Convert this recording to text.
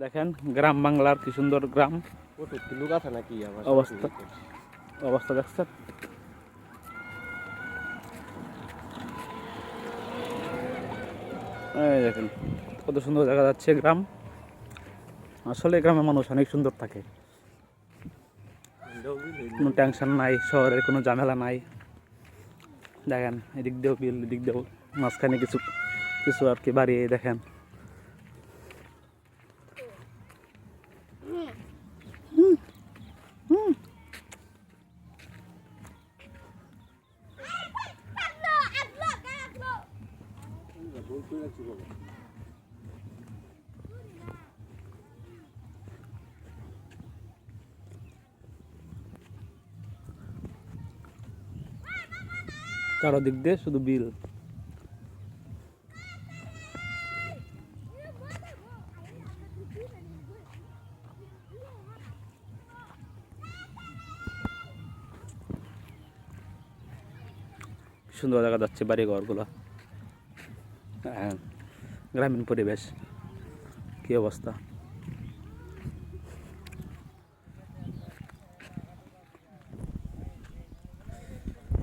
দেখেন গ্রাম বাংলার কি সুন্দর গ্রাম অবস্থা অবস্থা দেখছেন। এই দেখেন কত সুন্দর দেখা যাচ্ছে গ্রাম। আসলে গ্রামের মানুষ অনেক সুন্দর থাকে, কোনো টেনশন নাই, শহরের কোনো ঝামেলা নাই। দেখেন এদিক দিয়েও বিল, এদিক দিয়েও মাঝখানে কিছু কিছু আর কি বাড়িয়ে দেখেন। চারদিক দিয়ে শুধু বিল। সুন্দর দেখা যাচ্ছে বাড়ি ঘরগুলো, গ্রামীণ পরিবেশ, কি অবস্থা।